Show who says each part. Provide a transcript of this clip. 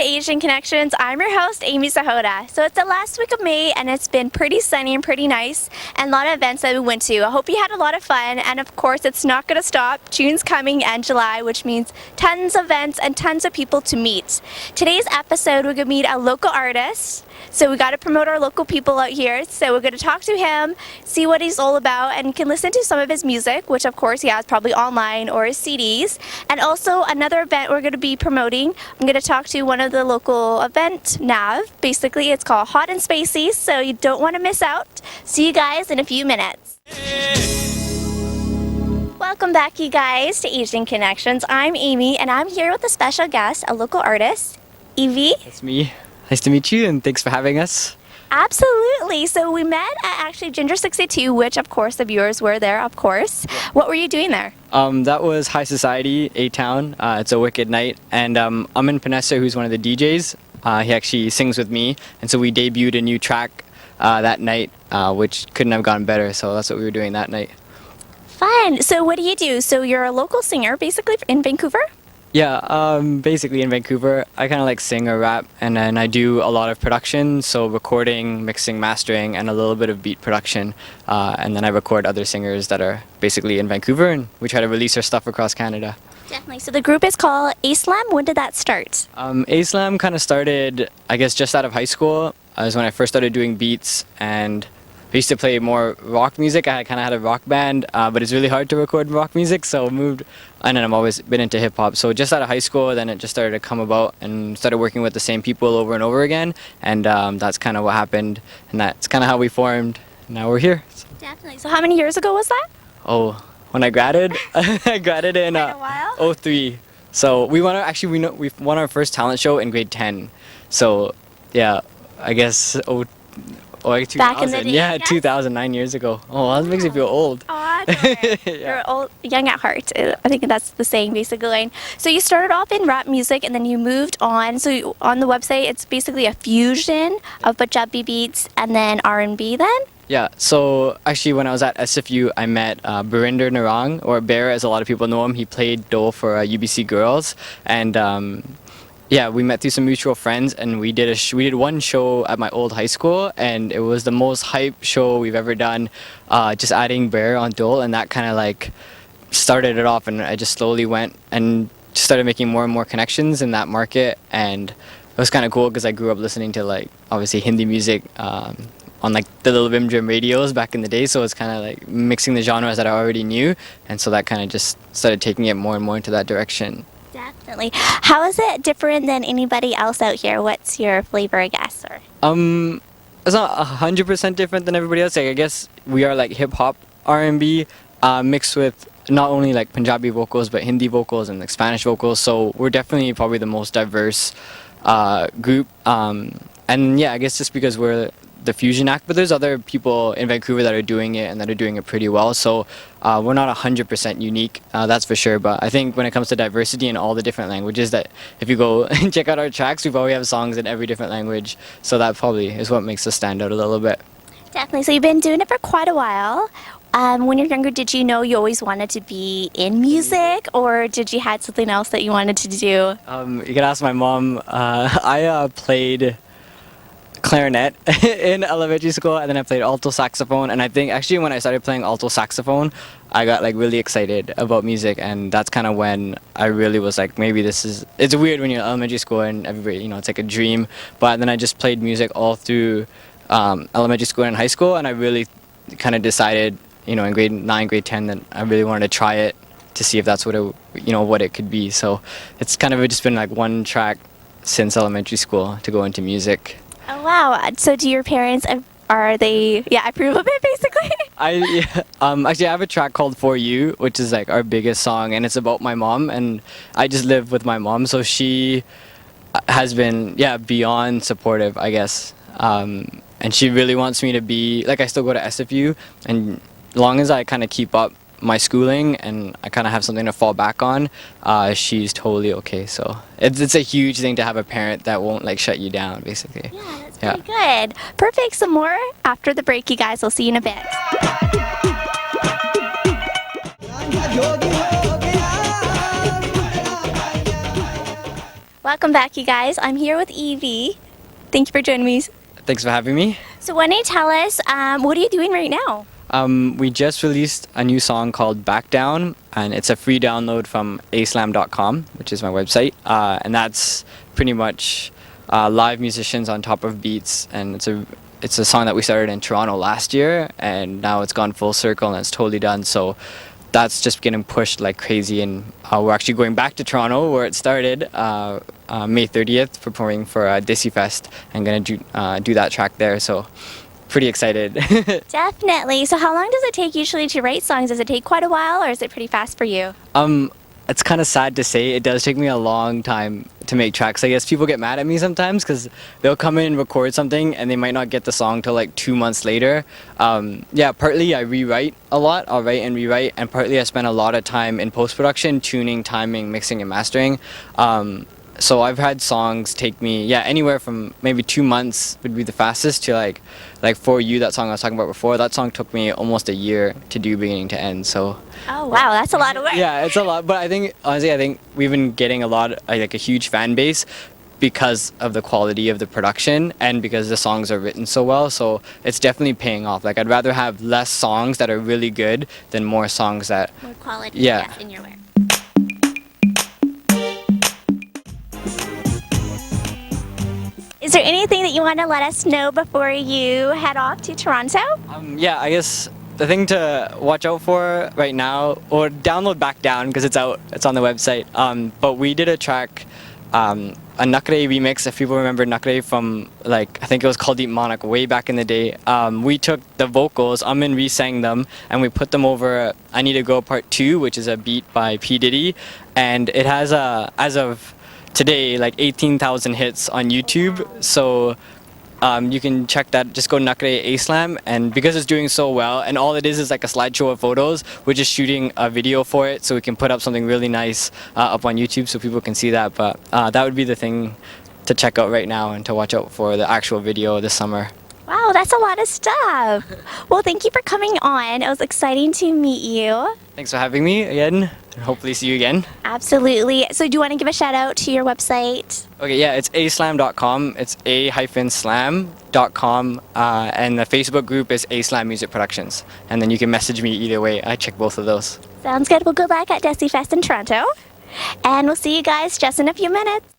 Speaker 1: Asian Connections. I'm your host, Amy Sahota. So it's the last week of May and it's been pretty sunny and pretty nice and a lot of events that we went to. I hope you had a lot of fun, and of course it's not going to stop. June's coming and July, which means tons of events and tons of people to meet. Today's episode we're going to meet a local artist. So we got to promote our local people out here. So we're going to talk to him, see what he's all about, and you can listen to some of his music, which of course he has probably online or his CDs. And also another event we're going to be promoting. I'm going to talk to one of the local event nav. Basically it's called Hot and Spacey, so you don't want to miss out. See you guys in a few minutes. Welcome back, you guys, to Asian Connections. I'm Amy and I'm here with a special guest, a local artist, Evie.
Speaker 2: That's me. Nice to meet you, and thanks for having us.
Speaker 1: Absolutely. So we met at actually Ginger 62, which of course the viewers were there, of course. What were you doing there?
Speaker 2: That was High Society, A-Town. It's a wicked night, and I'm in Panessa, who's one of the DJs. He actually sings with me, and so we debuted a new track that night, which couldn't have gone better, so that's what we were doing that night.
Speaker 1: Fun. So what do you do? So you're a local singer, basically, in Vancouver?
Speaker 2: Yeah, basically in Vancouver, I kind of like sing or rap, and then I do a lot of production, so recording, mixing, mastering, and a little bit of beat production. And then I record other singers that are basically in Vancouver, and we try to release our stuff across Canada.
Speaker 1: Definitely. So the group is called A-Slam. When did that start?
Speaker 2: A-Slam kind of started, I guess, just out of high school. That was when I first started doing beats, and I used to play more rock music. I kind of had a rock band, but it's really hard to record rock music, so I moved, and then I've always been into hip-hop. So just out of high school, then it just started to come about and started working with the same people over and over again, and that's kind of what happened, and that's kind of how we formed. Now we're here.
Speaker 1: Definitely. So how many years ago was that?
Speaker 2: Oh, when I graduated, I graduated in 2003. So we won we won our first talent show in grade 10. So yeah, I guess like 2000.
Speaker 1: Back in the day,
Speaker 2: yeah, 2009 years ago. Oh, that makes me feel old.
Speaker 1: Oh, yeah. You're old, young at heart. I think that's the saying, basically. So you started off in rap music, and then you moved on. So on the website, it's basically a fusion of Punjabi beats and then R&B. Then.
Speaker 2: Yeah. So actually, when I was at SFU, I met Barinder Narang, or Bear, as a lot of people know him. He played dole for UBC Girls, and yeah, we met through some mutual friends, and we did one show at my old high school, and it was the most hype show we've ever done. Just adding Bear on dole, and that kind of like started it off, and I just slowly went and just started making more and more connections in that market, and it was kind of cool because I grew up listening to like obviously Hindi music on like the little Vim Jim radios back in the day, so it's kind of like mixing the genres that I already knew, and so that kind of just started taking it more and more into that direction.
Speaker 1: Definitely. How is it different than anybody else out here? What's your flavor, I guess? Or
Speaker 2: it's not 100% different than everybody else. Like, I guess we are like hip hop R&B mixed with not only like Punjabi vocals but Hindi vocals and like Spanish vocals. So we're definitely probably the most diverse group. And yeah, I guess just because we're the fusion act, but there's other people in Vancouver that are doing it and that are doing it pretty well, so we're not 100% unique, that's for sure. But I think when it comes to diversity in all the different languages, that if you go and check out our tracks, we probably have songs in every different language, so that probably is what makes us stand out a little bit.
Speaker 1: Definitely. So you've been doing it for quite a while. When you're younger, did you know you always wanted to be in music, or did you had something else that you wanted to do?
Speaker 2: You could ask my mom. I played clarinet in elementary school, and then I played alto saxophone, and I think actually when I started playing alto saxophone, I got like really excited about music, and that's kind of when I really was like, maybe it's weird when you're in elementary school and everybody, it's like a dream. But then I just played music all through elementary school and high school, and I really kind of decided, in grade 9, grade 10, that I really wanted to try it to see if that's what it could be. So it's kind of just been like one track since elementary school to go into music.
Speaker 1: Oh wow! So do your parents, are they approve of it, basically?
Speaker 2: Actually I have a track called For You, which is like our biggest song, and it's about my mom, and I just live with my mom, so she has been beyond supportive, I guess, and she really wants me to be like, I still go to SFU, and as long as I kind of keep up my schooling and I kind of have something to fall back on, she's totally okay. So it's a huge thing to have a parent that won't like shut you down, basically.
Speaker 1: Yeah, that's pretty good. Perfect. Some more after the break, you guys. I'll see you in a bit. Welcome back, you guys. I'm here with Evie. Thank you for joining me.
Speaker 2: Thanks for having me.
Speaker 1: So, why don't you tell us, what are you doing right now?
Speaker 2: We just released a new song called Back Down, and it's a free download from aslam.com, which is my website. And that's pretty much live musicians on top of beats, and it's a song that we started in Toronto last year, and now it's gone full circle and it's totally done. So that's just getting pushed like crazy, and we're actually going back to Toronto where it started May 30th, performing for Dissy Fest, and gonna do that track there. So pretty excited.
Speaker 1: Definitely. So, how long does it take usually to write songs? Does it take quite a while, or is it pretty fast for you?
Speaker 2: It's kind of sad to say. It does take me a long time to make tracks. I guess people get mad at me sometimes because they'll come in and record something and they might not get the song till like 2 months later. Yeah, partly I rewrite a lot. I'll write and rewrite, and partly I spend a lot of time in post-production, tuning, timing, mixing, and mastering. So I've had songs take me, anywhere from maybe 2 months would be the fastest to like For You, that song I was talking about before. That song took me almost a year to do beginning to end. So
Speaker 1: Oh, wow, that's a lot of work.
Speaker 2: yeah, it's a lot. But honestly, I think we've been getting like a huge fan base because of the quality of the production and because the songs are written so well. So it's definitely paying off. Like, I'd rather have less songs that are really good than more songs that
Speaker 1: More quality,
Speaker 2: Yeah.
Speaker 1: yes, in your work. Is there anything that you want to let us know before you head off to Toronto?
Speaker 2: Yeah, I guess the thing to watch out for right now, or download Back Down because it's out, it's on the website. But we did a track, a Nakre remix, if people remember Nakre from, like, I think it was called Deep Monarch way back in the day. We took the vocals, Amin re-sang them, and we put them over I Need to Go Part 2, which is a beat by P. Diddy. And it has, as of today, like 18,000 hits on YouTube. So you can check that. Just go Nakre Aslam, and because it's doing so well, and all it is like a slideshow of photos, we're just shooting a video for it so we can put up something really nice up on YouTube so people can see that. But that would be the thing to check out right now and to watch out for the actual video this summer.
Speaker 1: Wow, that's a lot of stuff. Well, thank you for coming on. It was exciting to meet you.
Speaker 2: Thanks for having me again, and hopefully see you again.
Speaker 1: Absolutely. So do you want to give a shout out to your website?
Speaker 2: Okay, yeah, it's aslam.com. It's a-slam.com, and the Facebook group is Aslam Music Productions. And then you can message me either way. I check both of those.
Speaker 1: Sounds good. We'll go back at Desi Fest in Toronto. And we'll see you guys just in a few minutes.